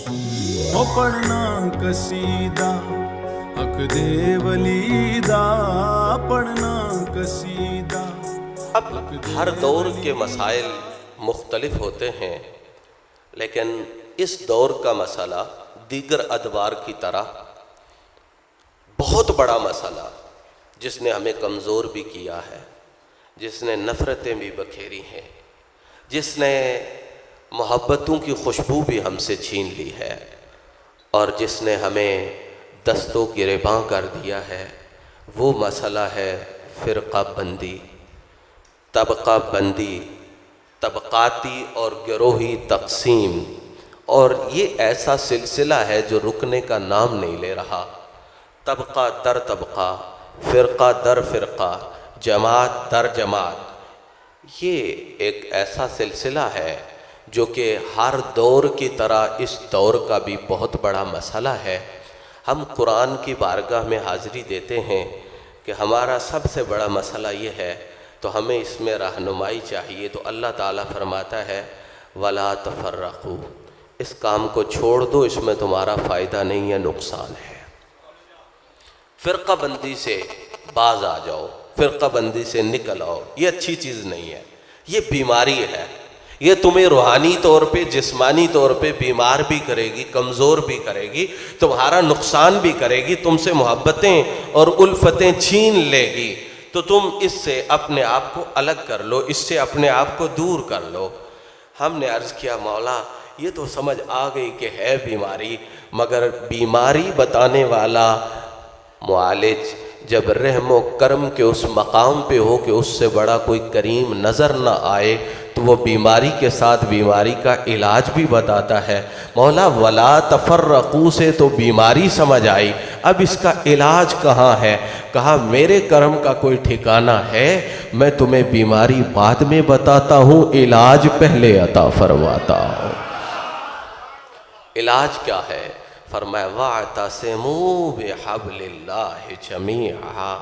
او پڑھنا قصیدہ حق دے ولی دا، پڑھنا قصیدہ۔ اب ہر دور کے مسائل مختلف ہوتے ہیں، لیکن اس دور کا مسئلہ دیگر ادوار کی طرح بہت بڑا مسئلہ جس نے ہمیں کمزور بھی کیا ہے، جس نے نفرتیں بھی بکھیری ہیں، جس نے محبتوں کی خوشبو بھی ہم سے چھین لی ہے، اور جس نے ہمیں دستوں گریباں کر دیا ہے، وہ مسئلہ ہے فرقہ بندی، طبقہ بندی، طبقاتی اور گروہی تقسیم۔ اور یہ ایسا سلسلہ ہے جو رکنے کا نام نہیں لے رہا۔ طبقہ در طبقہ، فرقہ در فرقہ، جماعت در جماعت، یہ ایک ایسا سلسلہ ہے جو کہ ہر دور کی طرح اس دور کا بھی بہت بڑا مسئلہ ہے۔ ہم قرآن کی بارگاہ میں حاضری دیتے ہیں کہ ہمارا سب سے بڑا مسئلہ یہ ہے، تو ہمیں اس میں رہنمائی چاہیے۔ تو اللہ تعالیٰ فرماتا ہے وَلَا تَفَرَّقُوا، اس کام کو چھوڑ دو، اس میں تمہارا فائدہ نہیں ہے، نقصان ہے۔ فرقہ بندی سے باز آ جاؤ، فرقہ بندی سے نکل آؤ، یہ اچھی چیز نہیں ہے، یہ بیماری ہے، یہ تمہیں روحانی طور پہ، جسمانی طور پہ بیمار بھی کرے گی، کمزور بھی کرے گی، تمہارا نقصان بھی کرے گی، تم سے محبتیں اور الفتیں چھین لے گی۔ تو تم اس سے اپنے آپ کو الگ کر لو، اس سے اپنے آپ کو دور کر لو۔ ہم نے عرض کیا مولا یہ تو سمجھ آ گئی کہ ہے بیماری، مگر بیماری بتانے والا معالج جب رحم و کرم کے اس مقام پہ ہو کہ اس سے بڑا کوئی کریم نظر نہ آئے، تو وہ بیماری کے ساتھ بیماری کا علاج بھی بتاتا ہے۔ مولا وَلَا تَفَرَّقُوا سے تو بیماری سمجھ آئی، اب اس کا علاج کہاں ہے؟ کہا میرے کرم کا کوئی ٹھکانہ ہے، میں تمہیں بیماری بعد میں بتاتا ہوں، علاج پہلے عطا فرماتا ہوں۔ علاج کیا ہے؟ فرمایا وَاعْتَصِمُوا بِحَبْلِ اللَّهِ جَمِيعًا،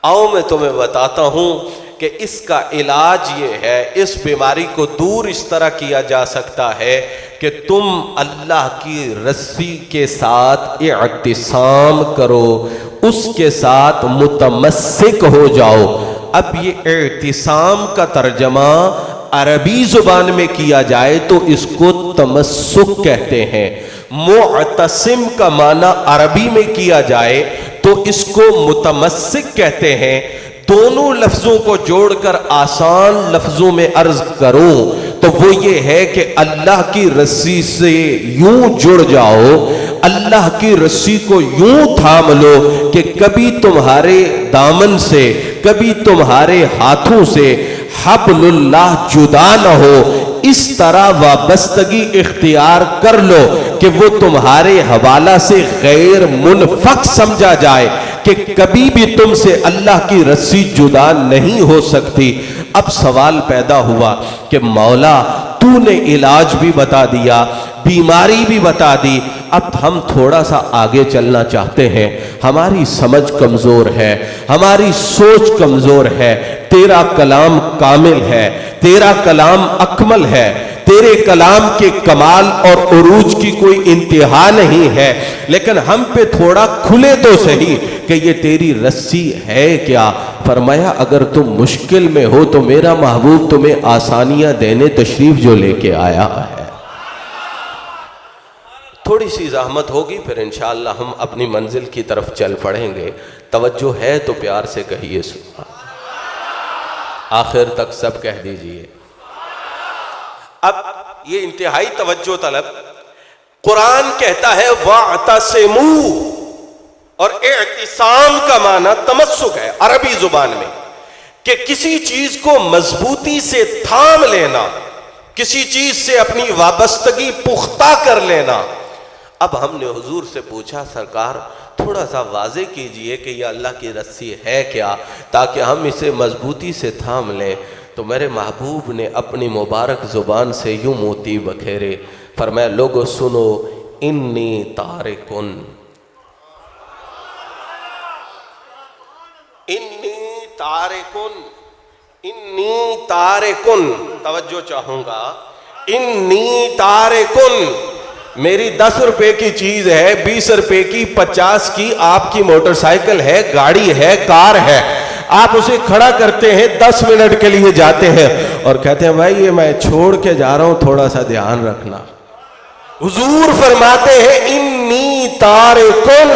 آؤ میں تمہیں بتاتا ہوں کہ اس کا علاج یہ ہے۔ اس بیماری کو دور اس طرح کیا جا سکتا ہے کہ تم اللہ کی رسی کے ساتھ اعتصام کرو، اس کے ساتھ متمسک ہو جاؤ۔ اب یہ اعتصام کا ترجمہ عربی زبان میں کیا جائے تو اس کو تمسک کہتے ہیں، معتصم کا معنی عربی میں کیا جائے تو اس کو متمسک کہتے ہیں۔ دونوں لفظوں کو جوڑ کر آسان لفظوں میں عرض کروں تو وہ یہ ہے کہ اللہ کی رسی سے یوں جڑ جاؤ، اللہ کی رسی کو یوں تھام لو کہ کبھی تمہارے دامن سے، کبھی تمہارے ہاتھوں سے حبل اللہ جدا نہ ہو۔ اس طرح وابستگی اختیار کر لو کہ وہ تمہارے حوالہ سے غیر منفک سمجھا جائے کہ کبھی بھی تم سے اللہ کی رسی جدا نہیں ہو سکتی۔ اب سوال پیدا ہوا کہ مولا تو نے علاج بھی بتا دیا، بیماری بھی بتا دی، اب ہم تھوڑا سا آگے چلنا چاہتے ہیں، ہماری سمجھ کمزور ہے، ہماری سوچ کمزور ہے، تیرا کلام کامل ہے، تیرا کلام اکمل ہے، تیرے کلام کے کمال اور عروج کی کوئی انتہا نہیں ہے، لیکن ہم پہ تھوڑا کھلے تو صحیح کہ یہ تیری رسی ہے کیا؟ فرمایا اگر تم مشکل میں ہو تو میرا محبوب تمہیں آسانیاں دینے تشریف جو لے کے آیا ہے۔ تھوڑی سی زحمت ہوگی، پھر انشاءاللہ ہم اپنی منزل کی طرف چل پڑیں گے۔ توجہ ہے تو پیار سے کہیے سبحان اللہ، آخر تک سب کہہ دیجئے۔ اب یہ انتہائی توجہ طلب، قرآن کہتا ہے وَاعْتَصِمُوا، اور اعتصام کا معنی تمسک ہے عربی زبان میں، کہ کسی چیز کو مضبوطی سے تھام لینا، کسی چیز سے اپنی وابستگی پختہ کر لینا۔ اب ہم نے حضور سے پوچھا سرکار تھوڑا سا واضح کیجئے کہ یہ اللہ کی رسی ہے کیا تاکہ ہم اسے مضبوطی سے تھام لیں۔ تو میرے محبوب نے اپنی مبارک زبان سے یوں موتی بکھیرے، فرمایا لوگو سنو، انی تارکن، انی تارکن، انی تارکن، توجہ چاہوں گا، انی تارکن، میری 10 روپے کی چیز ہے، 20 روپے کی، 50 کی، آپ کی موٹر سائیکل ہے، گاڑی ہے، کار ہے، آپ اسے کھڑا کرتے ہیں، 10 منٹ کے لیے جاتے ہیں اور کہتے ہیں بھائی یہ میں چھوڑ کے جا رہا ہوں، تھوڑا سا دھیان رکھنا۔ حضور فرماتے ہیں انی تارکن،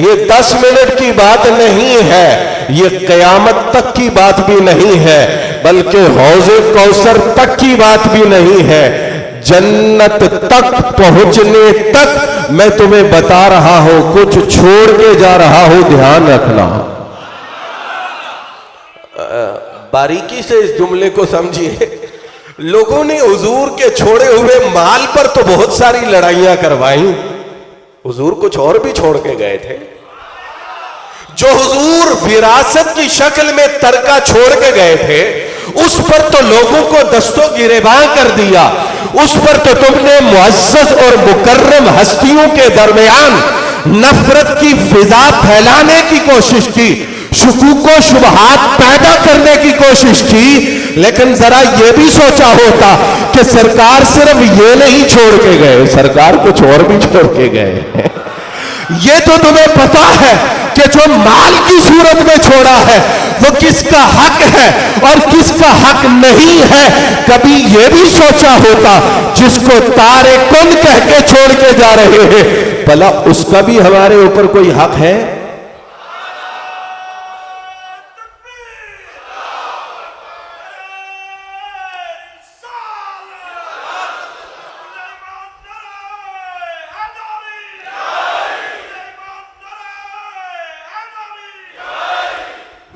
یہ 10 منٹ کی بات نہیں ہے، یہ قیامت تک کی بات بھی نہیں ہے، بلکہ حوض کوثر تک کی بات بھی نہیں ہے، جنت تک پہنچنے تک میں تمہیں بتا رہا ہوں، کچھ چھوڑ کے جا رہا ہوں، دھیان رکھنا۔ باریکی سے اس جملے کو سمجھیے، لوگوں نے حضور کے چھوڑے ہوئے مال پر تو بہت ساری لڑائیاں کروائیں، حضور کچھ اور بھی چھوڑ کے گئے تھے۔ جو حضور وراثت کی شکل میں ترکہ چھوڑ کے گئے تھے، اس پر تو لوگوں کو دستوں گریباں کر دیا، اس پر تو تم نے معزز اور مکرم ہستیوں کے درمیان نفرت کی فضا پھیلانے کی کوشش کی، شکوک و شبہات پیدا کرنے کی کوشش کی، لیکن ذرا یہ بھی سوچا ہوتا کہ سرکار صرف یہ نہیں چھوڑ کے گئے، سرکار کچھ اور بھی چھوڑ کے گئے۔ یہ تو تمہیں پتا ہے کہ جو مال کی صورت میں چھوڑا ہے وہ کس کا حق ہے اور کس کا حق نہیں ہے، کبھی یہ بھی سوچا ہوتا جس کو تارکن کہہ کے چھوڑ کے جا رہے ہیں، بھلا اس کا بھی ہمارے اوپر کوئی حق ہے؟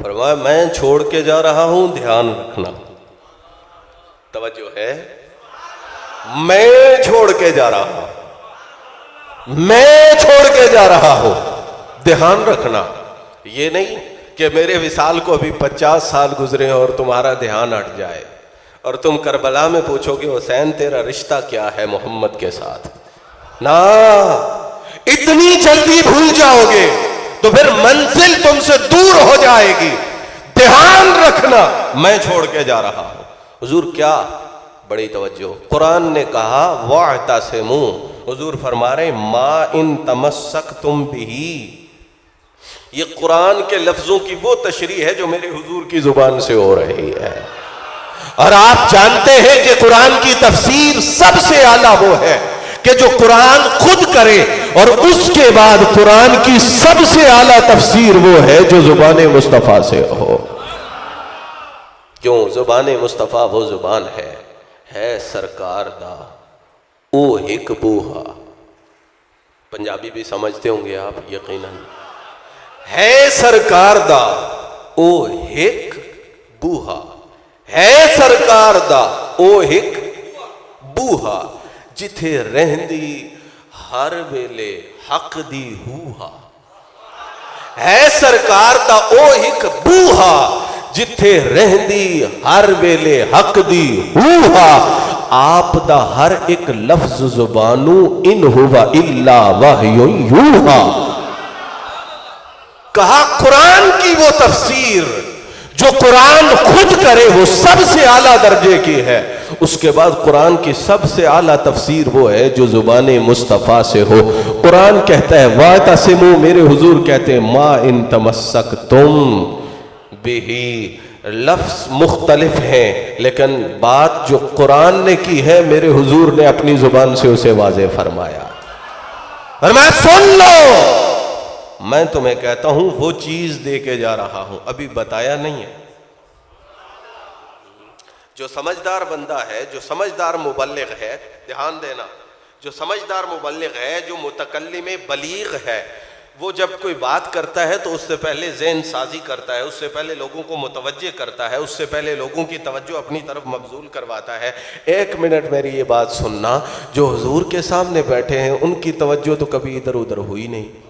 فرمایا میں چھوڑ کے جا رہا ہوں، دھیان رکھنا۔ توجہ ہے، میں چھوڑ کے جا رہا ہوں، میں چھوڑ کے جا رہا ہوں، دھیان رکھنا۔ یہ نہیں کہ میرے وصال کو ابھی 50 سال گزرے اور تمہارا دھیان ہٹ جائے اور تم کربلا میں پوچھو کہ حسین تیرا رشتہ کیا ہے محمد کے ساتھ، نا، اتنی جلدی بھول جاؤ گے تو پھر منزل تم سے دور ہو جائے گی۔ دھیان رکھنا، میں چھوڑ کے جا رہا ہوں۔ حضور کیا بڑی توجہ، قرآن نے کہا وَاعْتَصِمُوا، حضور فرما رہے مَا إِن تَمَسَّكْتُمْ بِهِ، یہ قرآن کے لفظوں کی وہ تشریح ہے جو میرے حضور کی زبان سے ہو رہی ہے، اور آپ جانتے ہیں کہ قرآن کی تفسیر سب سے اعلیٰ وہ ہے کہ جو قرآن خود کرے، اور اس کے بعد قرآن کی سب سے اعلیٰ تفسیر وہ ہے جو زبان مصطفیٰ سے ہو۔ کیوں؟ زبان مصطفیٰ وہ زبان ہے سرکار دا او ہک بوہا، پنجابی بھی سمجھتے ہوں گے آپ یقیناً، ہے سرکار دا او ہک بوہا، ہے سرکار دا او ہک بوہا، جتھے رہندی ہر ویلے حق دی ہوہا، ہے سرکار دا او ہک بوہا، جتھے رہندی ہر ویلے حق دی ہوہا، آپ دا ہر ایک لفظ زبانو ان ہوا الا وحی یوہا۔ کہا قرآن کی وہ تفسیر جو قرآن خود کرے وہ سب سے اعلیٰ درجے کی ہے، اس کے بعد قرآن کی سب سے اعلیٰ تفسیر وہ ہے جو زبان مصطفیٰ سے ہو۔ قرآن کہتا ہے وَاعْتَصِمُوا، میرے حضور کہتے ہیں مَا إِن تَمَسَّكْتُمْ بِهِ، لفظ مختلف ہیں لیکن بات جو قرآن نے کی ہے میرے حضور نے اپنی زبان سے اسے واضح فرمایا، اور میں سن لو، میں تمہیں کہتا ہوں وہ چیز دے کے جا رہا ہوں، ابھی بتایا نہیں ہے۔ جو سمجھدار بندہ ہے، جو سمجھدار مبلغ ہے، دھیان دینا، جو سمجھدار مبلغ ہے، جو متکلم بلیغ ہے، وہ جب کوئی بات کرتا ہے تو اس سے پہلے ذہن سازی کرتا ہے، اس سے پہلے لوگوں کو متوجہ کرتا ہے، اس سے پہلے لوگوں کی توجہ اپنی طرف مبذول کرواتا ہے۔ 1 منٹ میری یہ بات سننا، جو حضور کے سامنے بیٹھے ہیں ان کی توجہ تو کبھی ادھر ادھر ہوئی نہیں۔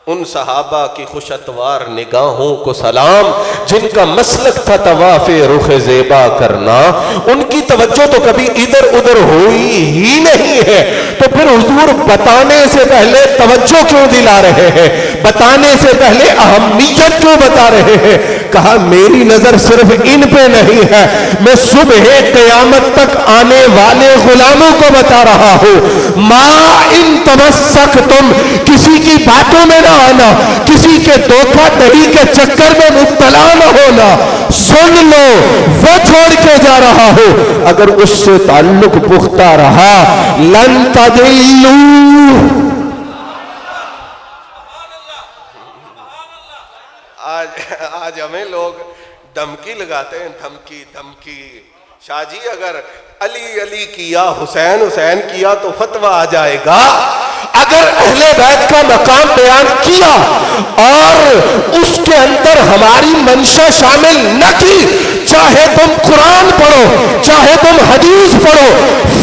ان صحابہ کی خوش اتوار نگاہوں کو سلام جن کا مسلک تھا طواف رخ زیبا کرنا، ان کی توجہ تو کبھی ادھر ادھر ہوئی ہی نہیں ہے، تو پھر حضور بتانے سے پہلے توجہ کیوں دلا رہے ہیں، بتانے سے پہلے اہمیت کیوں بتا رہے ہیں؟ کہا میری نظر صرف ان پہ نہیں ہے، میں صبح قیامت تک آنے والے غلاموں کو بتا رہا ہوں، ما ان تمسک تم، کسی کی باتوں میں نہ آنا، کسی کے دھوکہ دہی کے چکر میں مبتلا نہ ہونا، سن لو وہ چھوڑ کے جا رہا ہو، اگر اس سے تعلق پختہ رہا لن تضلوا۔ آج ہمیں لوگ دھمکی لگاتے ہیں، دھمکی شاہ جی اگر علی علی کیا، حسین حسین کیا تو فتویٰ آ جائے گا، اگر اہل بیت کا مقام بیان کیا اور اس کے اندر ہماری منشا شامل نہ کی، چاہے تم قرآن پڑھو چاہے تم حدیث پڑھو،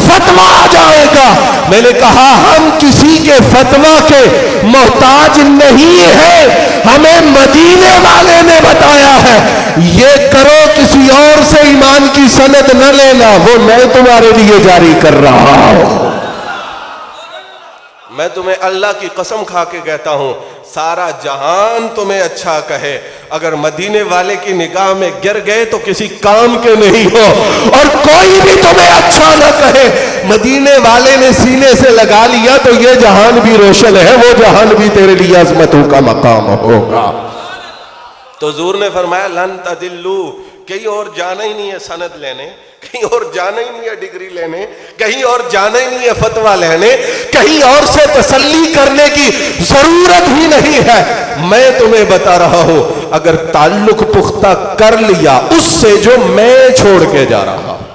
فتویٰ آ جائے گا۔ میں نے کہا ہم کسی کے فتویٰ کے محتاج نہیں ہیں، ہمیں مدینے والے نے بتایا ہے یہ کرو، کسی اور سے ایمان کی سند نہ لینا، وہ میں تمہارے لیے جاری کر رہا ہوں۔ میں تمہیں اللہ کی قسم کھا کے کہتا ہوں، سارا جہان تمہیں اچھا کہے، اگر مدینے والے کی نگاہ میں گر گئے تو کسی کام کے نہیں ہو، اور کوئی بھی تمہیں اچھا نہ کہے، مدینے والے نے سینے سے لگا لیا تو یہ جہان بھی روشن ہے، وہ جہان بھی تیرے لیے عظمتوں کا مقام ہوگا۔ تو حضور نے فرمایا لن تضلوا، کہیں اور جانا ہی نہیں ہے سند لینے، کہیں اور جانا ہی نہیں ہے ڈگری لینے، کہیں اور جانا ہی نہیں ہے فتویٰ لینے، کہیں اور سے تسلی کرنے کی ضرورت ہی نہیں ہے۔ میں تمہیں بتا رہا ہوں اگر تعلق پختہ کر لیا اس سے جو میں چھوڑ کے جا رہا ہوں،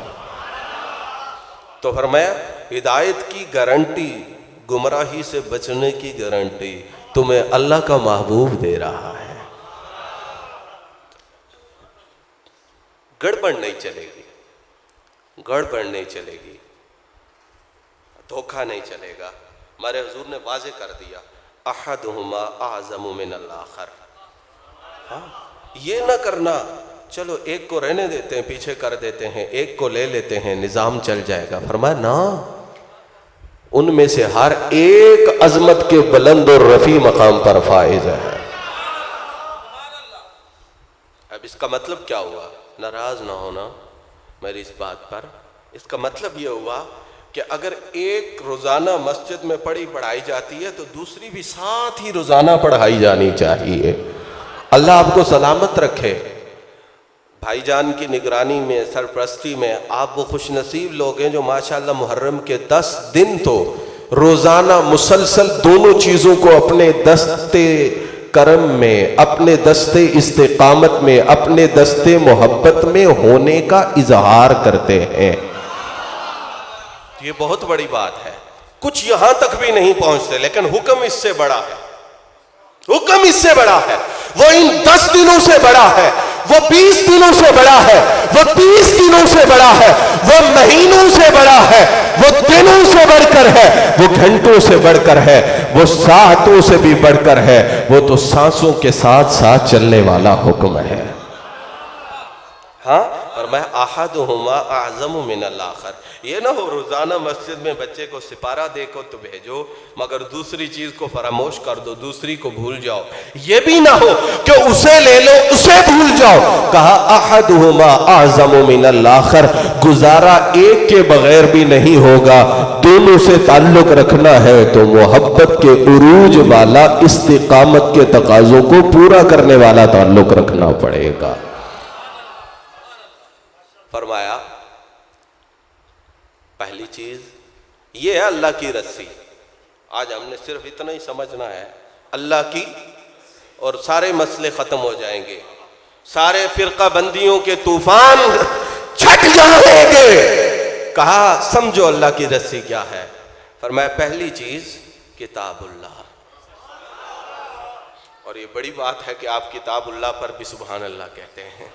تو فرمایا ہدایت کی گارنٹی، گمراہی سے بچنے کی گارنٹی تمہیں اللہ کا محبوب دے رہا ہے۔ گڑبڑ نہیں چلے گی، گڑبڑ نہیں چلے گی، دھوکہ نہیں چلے گا۔ ہمارے حضور نے واضح کر دیا احدہما اعظم من الآخر۔ ہاں یہ نہ کرنا چلو ایک کو رہنے دیتے ہیں، پیچھے کر دیتے ہیں، ایک کو لے لیتے ہیں، نظام چل جائے گا۔ فرمایا نا، ان میں سے ہر ایک عظمت کے بلند اور رفیع مقام پر فائز ہے۔ اب اس کا مطلب کیا ہوا؟ ناراض نہ ہونا میری اس بات پر۔ اس کا مطلب یہ ہوا کہ اگر ایک روزانہ مسجد میں پڑھائی جاتی ہے تو دوسری بھی ساتھ ہی روزانہ پڑھائی جانی چاہیے۔ اللہ آپ کو سلامت رکھے۔ بھائی جان کی نگرانی میں، سرپرستی میں آپ وہ خوش نصیب لوگ ہیں جو ماشاءاللہ محرم کے 10 دن تو روزانہ مسلسل دونوں چیزوں کو اپنے دستے کرم میں، اپنے دستے استقامت میں، اپنے دستے محبت میں ہونے کا اظہار کرتے ہیں۔ یہ بہت بڑی بات ہے۔ کچھ یہاں تک بھی نہیں پہنچتے لیکن حکم اس سے بڑا ہے، حکم اس سے بڑا ہے، وہ ان 10 دنوں سے بڑا ہے، وہ 20 دنوں سے بڑا ہے، وہ 30 دنوں سے بڑا ہے، وہ مہینوں سے بڑا ہے، وہ دنوں سے بڑھ کر ہے، وہ گھنٹوں سے بڑھ کر ہے، وہ ساعتوں سے بھی بڑھ کر ہے، وہ تو سانسوں کے ساتھ ساتھ چلنے والا حکم ہے۔ ہاں، اور میں احدہما اعظم من الآخر، یہ نہ ہو روزانہ مسجد میں بچے کو سپارہ دے کو تو بھیجو مگر دوسری چیز کو فراموش کر دو، دوسری کو بھول جاؤ۔ یہ بھی نہ ہو کہ اسے لے لو اسے بھول جاؤ۔ کہا احدہما اعظم من الآخر، گزارا ایک کے بغیر بھی نہیں ہوگا، دونوں سے تعلق رکھنا ہے تو محبت کے عروج والا، استقامت کے تقاضوں کو پورا کرنے والا تعلق رکھنا پڑے گا۔ فرمایا پہلی چیز یہ ہے اللہ کی رسی۔ آج ہم نے صرف اتنا ہی سمجھنا ہے، اللہ کی، اور سارے مسئلے ختم ہو جائیں گے، سارے فرقہ بندیوں کے طوفان چھٹ جائیں گے۔ کہا سمجھو اللہ کی رسی کیا ہے؟ فرمایا پہلی چیز کتاب اللہ۔ اور یہ بڑی بات ہے کہ آپ کتاب اللہ پر بھی سبحان اللہ کہتے ہیں۔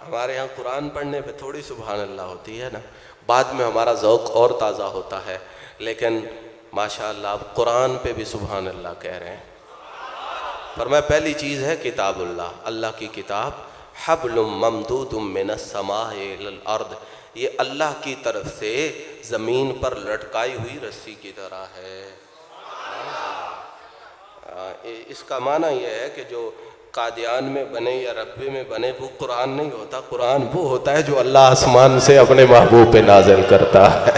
ہمارے ہاں قرآن پڑھنے پہ تھوڑی سبحان اللہ ہوتی ہے نا، بعد میں ہمارا ذوق اور تازہ ہوتا ہے، لیکن ماشاءاللہ آپ قرآن پہ بھی سبحان اللہ کہہ رہے ہیں۔ فرمایا پہلی چیز ہے کتاب اللہ، اللہ کی کتاب، حبل ممدود من السماء الی الارض، یہ اللہ کی طرف سے زمین پر لٹکائی ہوئی رسی کی طرح ہے۔ اس کا معنی یہ ہے کہ جو قادیان میں بنے یا ربے میں بنے، وہ قرآن نہیں ہوتا. قرآن وہ ہوتا ہے جو اللہ آسمان سے اپنے محبوب پہ نازل کرتا ہے.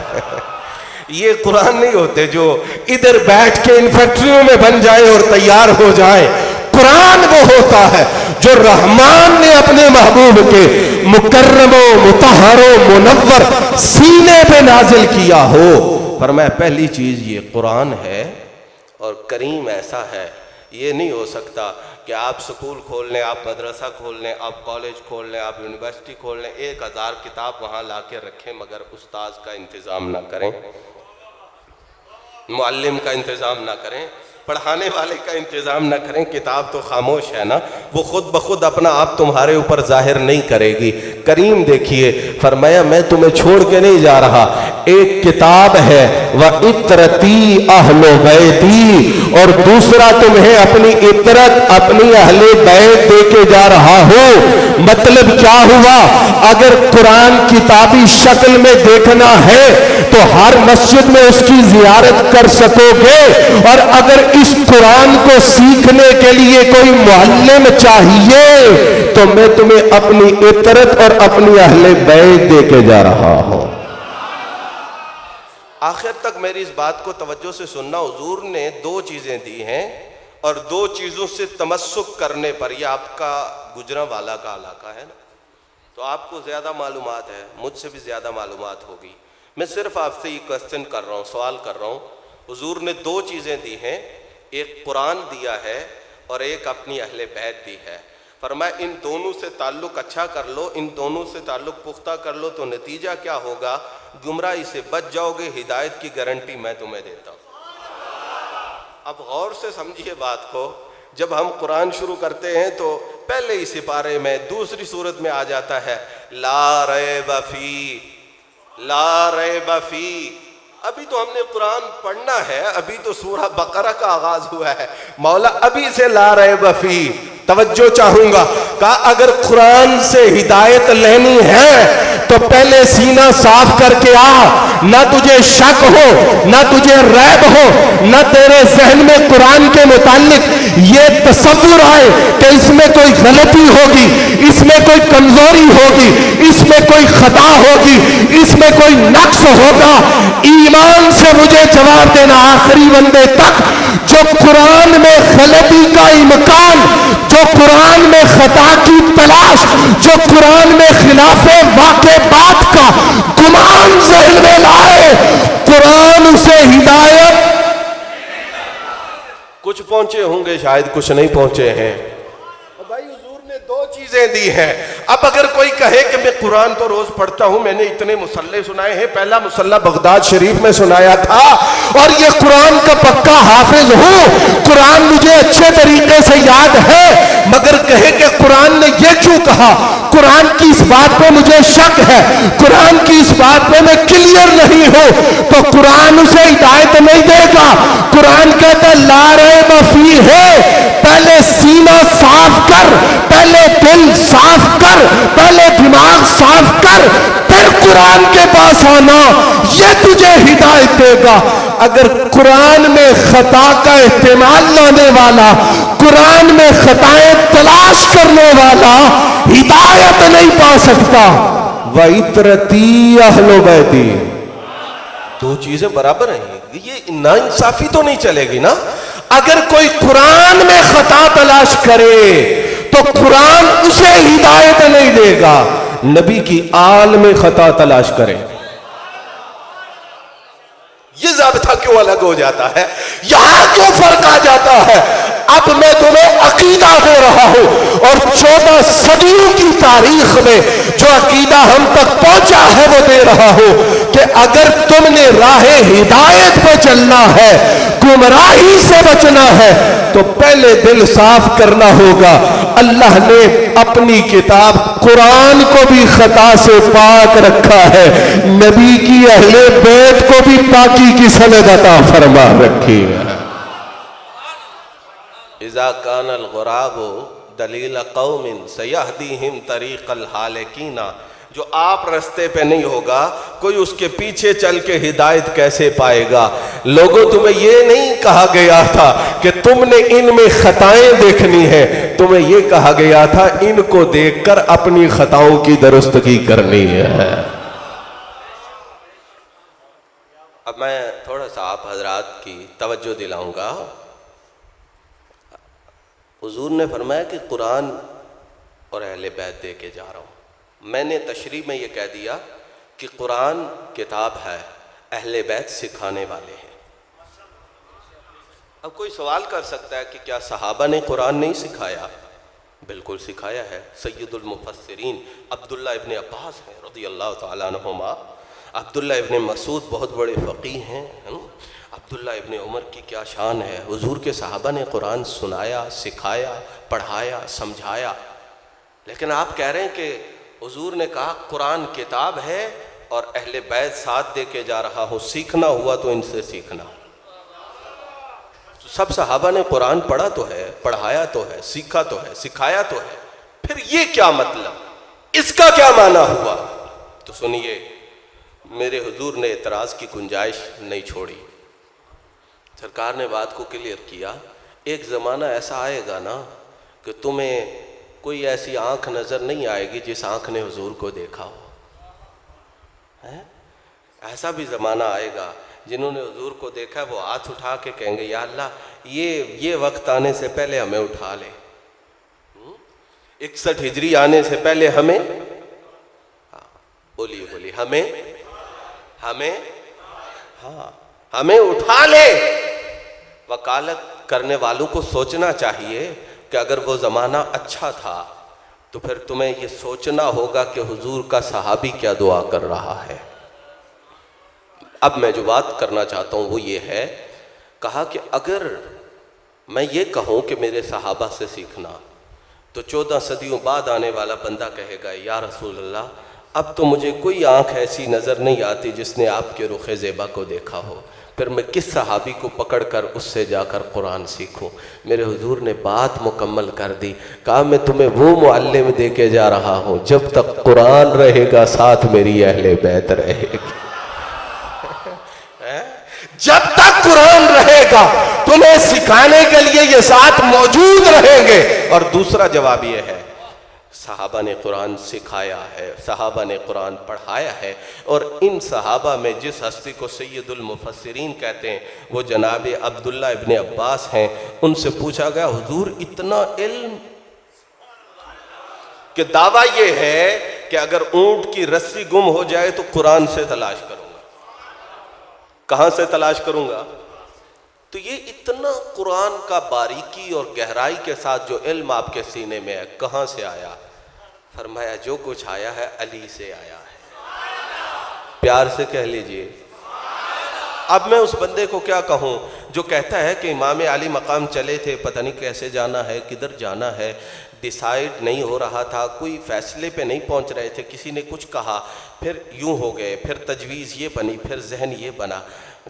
یہ قرآن نہیں ہوتے جو ادھر بیٹھ کے ان فیکٹریوں میں بن جائے اور تیار ہو جائے. قرآن وہ ہوتا ہے جو رحمان نے اپنے محبوب کے مکرم و مطہر و منور سینے پہ نازل کیا ہو. فرمایا پہلی چیز یہ قرآن ہے. اور کریم ایسا ہے، یہ نہیں ہو سکتا کہ آپ سکول کھول لیں، آپ مدرسہ کھول لیں، آپ کالج کھول لیں، آپ یونیورسٹی کھول لیں، 1000 کتاب وہاں لا کے رکھیں مگر استاذ کا انتظام نہ کریں، معلم کا انتظام نہ کریں، پڑھانے والے کا انتظام نہ کریں. کتاب تو خاموش ہے نا، وہ خود بخود اپنا آپ تمہارے اوپر ظاہر نہیں کرے گی. کریم دیکھیے، فرمایا میں تمہیں چھوڑ کے نہیں جا رہا. ایک کتاب ہے وَإِطْرَتِي أَهْلُ بَيْتِي، اور دوسرا تمہیں اپنی عطرت اپنی اہل بیت دے کے جا رہا ہوں. مطلب کیا ہوا؟ اگر قرآن کتابی شکل میں دیکھنا ہے تو ہر مسجد میں اس کی زیارت کر سکو گے، اور اگر اس قرآن کو سیکھنے کے لیے کوئی معلم چاہیے تو میں تمہیں اپنی عطرت اور اپنی اہل بیت دے کے جا رہا ہوں. آخر تک میری اس بات کو توجہ سے سننا. حضور نے 2 چیزیں دی ہیں، اور 2 چیزوں سے تمسک کرنے پر، یہ آپ کا گجرانوالہ کا علاقہ ہے نا، تو آپ کو زیادہ معلومات ہے، مجھ سے بھی زیادہ معلومات ہوگی. میں صرف آپ سے یہ کوسچن کر رہا ہوں، سوال کر رہا ہوں. حضور نے 2 چیزیں دی ہیں، ایک قرآن دیا ہے اور ایک اپنی اہل بیت دی ہے. فرمایا ان دونوں سے تعلق اچھا کر لو، ان دونوں سے تعلق پختہ کر لو تو نتیجہ کیا ہوگا؟ گمراہی سے بچ جاؤ گے. ہدایت کی گارنٹی میں تمہیں دیتا ہوں. اب غور سے سمجھیے بات کو. جب ہم قرآن شروع کرتے ہیں تو پہلے ہی سپارے میں دوسری سورت میں آ جاتا ہے لا ریب فی، لا ریب فی. ابھی تو ہم نے قرآن پڑھنا ہے، ابھی تو سورہ بقرہ کا آغاز ہوا ہے. مولا ابھی سے لا ریب فی. توجہ چاہوں گا، کہا اگر قرآن سے ہدایت لینی ہے تو پہلے سینہ صاف کر کے آ. نہ تجھے شک ہو، نہ تجھے ریب ہو، نہ تیرے ذہن میں قرآن کے متعلق یہ تصور آئے کہ اس میں کوئی غلطی ہوگی، اس میں کوئی کمزوری ہوگی، اس میں کوئی خطا ہوگی، اس میں کوئی نقص ہوگا. ایمان سے مجھے جواب دینا آخری بندے تک، جو قرآن میں غلطی کا امکان، جو قرآن میں خطا کی تلاش، جو قرآن میں خلاف واقع بات کا گمان ذہن میں لائے، قرآن اسے ہدایت. کچھ پہنچے ہوں گے، شاید کچھ نہیں پہنچے ہیں. بھائی حضور نے 2 چیزیں دی ہیں. اب اگر کوئی کہے کہ میں قرآن تو روز پڑھتا ہوں، میں نے اتنے مصلے سنائے ہیں، پہلا مصلہ بغداد شریف میں سنایا تھا اور یہ قرآن کا پکا حافظ ہوں، قرآن مجھے اچھے طریقے سے یاد ہے، مگر کہے کہ قرآن نے یہ کیوں کہا، قرآن کی اس بات پہ مجھے شک ہے، قرآن کی اس بات پہ میں کلیئر نہیں ہوں، تو قرآن اسے ہدایت نہیں دے گا. قرآن کہتا ہے لا ریب فی ہے. پہلے سینہ صاف کر، پہلے دل صاف کر، پہلے دماغ صاف کر، پھر قرآن کے پاس آنا، یہ تجھے ہدایت دے گا. اگر قرآن میں خطا کا احتمال لانے والا، قرآن میں خطائیں تلاش کرنے والا ہدایت نہیں پا سکتا. وَإِطْرَتِي أَهْلُ بَيْتِي. 2 چیزیں برابر ہیں. یہ ناانصافی تو نہیں چلے گی نا. اگر کوئی قرآن میں خطا تلاش کرے تو قرآن اسے ہدایت نہیں دے گا. نبی کی آل میں خطا تلاش کرے. یہ ضابطہ کیوں الگ ہو جاتا ہے؟ یہاں کیوں فرق آ جاتا ہے؟ اب میں تمہیں عقیدہ دے رہا ہوں اور 14 صدیوں کی تاریخ میں جو عقیدہ ہم تک پہنچا ہے وہ دے رہا ہوں کہ اگر تم نے راہ ہدایت پہ چلنا ہے، گمراہی سے بچنا ہے، تو پہلے دل صاف کرنا ہوگا. اللہ نے اپنی کتاب قرآن کو بھی خطا سے پاک رکھا ہے، نبی کی اہل بیت کو بھی پاکی کی سند عطا فرما رکھی ہے. اذا کان الغراب دلیل قوم سیہدیہم طریق الحالکین. جو آپ رستے پہ نہیں ہوگا کوئی اس کے پیچھے چل کے ہدایت کیسے پائے گا؟ لوگوں تمہیں یہ نہیں کہا گیا تھا کہ تم نے ان میں خطائیں دیکھنی ہے، تمہیں یہ کہا گیا تھا ان کو دیکھ کر اپنی خطاؤں کی درستگی کرنی ہے۔ اب میں تھوڑا سا آپ حضرات کی توجہ دلاؤں گا۔ حضور نے فرمایا کہ قرآن اور اہل بیت دے کے جا رہا ہوں۔ میں نے تشریح میں یہ کہہ دیا کہ قرآن کتاب ہے، اہل بیت سکھانے والے ہیں۔ اب کوئی سوال کر سکتا ہے کہ کیا صحابہ نے قرآن نہیں سکھایا؟ بالکل سکھایا ہے۔ سید المفسرین عبداللہ ابن عباس ہیں رضی اللہ تعالیٰ عنہما، عبداللہ ابن مسعود بہت بڑے فقیہ ہیں، عبداللہ ابن عمر کی کیا شان ہے۔ حضور کے صحابہ نے قرآن سنایا، سکھایا، پڑھایا، سمجھایا، لیکن آپ کہہ رہے ہیں کہ حضور نے کہا قرآن کتاب ہے اور اہل بیت ساتھ دے کے جا رہا ہوں، سیکھنا ہوا تو ان سے سیکھنا۔ سب صحابہ نے قرآن پڑھا تو ہے، پڑھایا تو ہے، سیکھا تو ہے، سکھایا تو ہے، پھر یہ کیا مطلب، اس کا کیا معنی ہوا؟ تو سنیے، میرے حضور نے اعتراض کی گنجائش نہیں چھوڑی، سرکار نے بات کو کلیئر کیا۔ ایک زمانہ ایسا آئے گا نا کہ تمہیں کوئی ایسی آنکھ نظر نہیں آئے گی جس آنکھ نے حضور کو دیکھا ہو۔ ایسا بھی زمانہ آئے گا جنہوں نے حضور کو دیکھا ہے وہ ہاتھ اٹھا کے کہیں گے یا اللہ یہ وقت آنے سے پہلے ہمیں اٹھا لے، 61 ہجری آنے سے پہلے ہمیں، بولیے ہمیں اٹھا لے۔ وکالت کرنے والوں کو سوچنا چاہیے کہ اگر وہ زمانہ اچھا تھا تو پھر تمہیں یہ سوچنا ہوگا کہ حضور کا صحابی کیا دعا کر رہا ہے۔ اب میں جو بات کرنا چاہتا ہوں وہ یہ ہے، کہا کہ اگر میں یہ کہوں کہ میرے صحابہ سے سیکھنا تو 14 صدیوں بعد آنے والا بندہ کہے گا یا رسول اللہ اب تو مجھے کوئی آنکھ ایسی نظر نہیں آتی جس نے آپ کے رخ زیبا کو دیکھا ہو، پھر میں کس صحابی کو پکڑ کر اس سے جا کر قرآن سیکھوں؟ میرے حضور نے بات مکمل کر دی، کہا میں تمہیں وہ معلم دے کے جا رہا ہوں جب تک قرآن رہے گا ساتھ میری اہل بیت رہے گی۔ جب تک قرآن رہے گا تمہیں سکھانے کے لیے یہ ساتھ موجود رہیں گے۔ اور دوسرا جواب یہ ہے، صحابہ نے قرآن سکھایا ہے، صحابہ نے قرآن پڑھایا ہے، اور ان صحابہ میں جس ہستی کو سید المفسرین کہتے ہیں وہ جناب عبداللہ ابن عباس ہیں۔ ان سے پوچھا گیا حضور اتنا علم، کہ دعویٰ یہ ہے کہ اگر اونٹ کی رسی گم ہو جائے تو قرآن سے تلاش کروں گا۔ کہاں سے تلاش کروں گا؟ تو یہ اتنا قرآن کا باریکی اور گہرائی کے ساتھ جو علم آپ کے سینے میں ہے کہاں سے آیا؟ فرمایا جو کچھ آیا ہے علی سے آیا ہے۔ پیار سے کہہ لیجئے۔ اب میں اس بندے کو کیا کہوں جو کہتا ہے کہ امام علی مقام چلے تھے، پتہ نہیں کیسے جانا ہے، کدھر جانا ہے، ڈیسائیڈ نہیں ہو رہا تھا، کوئی فیصلے پہ نہیں پہنچ رہے تھے، کسی نے کچھ کہا، پھر یوں ہو گئے، پھر تجویز یہ بنی، پھر ذہن یہ بنا۔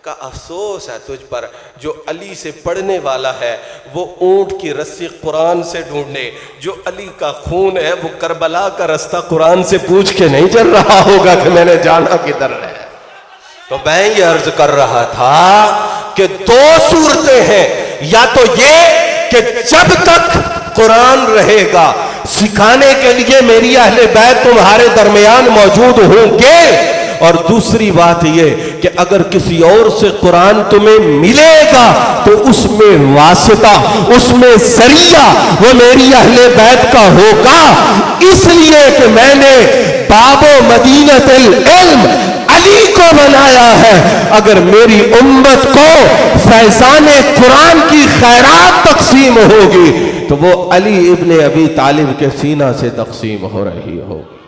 کہا افسوس ہے تجھ پر، جو علی سے پڑھنے والا ہے وہ اونٹ کی رسی قرآن سے ڈھونڈنے، جو علی کا خون ہے وہ کربلا کا رستہ قرآن سے پوچھ کے نہیں چل رہا ہوگا کہ میں نے جانا کدھر ہے۔ تو میں یہ عرض کر رہا تھا کہ دو صورتیں ہیں، یا تو یہ کہ جب تک قرآن رہے گا سکھانے کے لیے میری اہل بیت تمہارے درمیان موجود ہوں گے، اور دوسری بات یہ کہ اگر کسی اور سے قرآن تمہیں ملے گا تو اس میں واسطہ، اس میں ذریعہ وہ میری اہل بیت کا ہوگا، اس لیے کہ میں نے باب و مدینۃ العلم علی کو بنایا ہے۔ اگر میری امت کو فیضان قرآن کی خیرات تقسیم ہوگی تو وہ علی ابن ابی طالب کے سینہ سے تقسیم ہو رہی ہوگی۔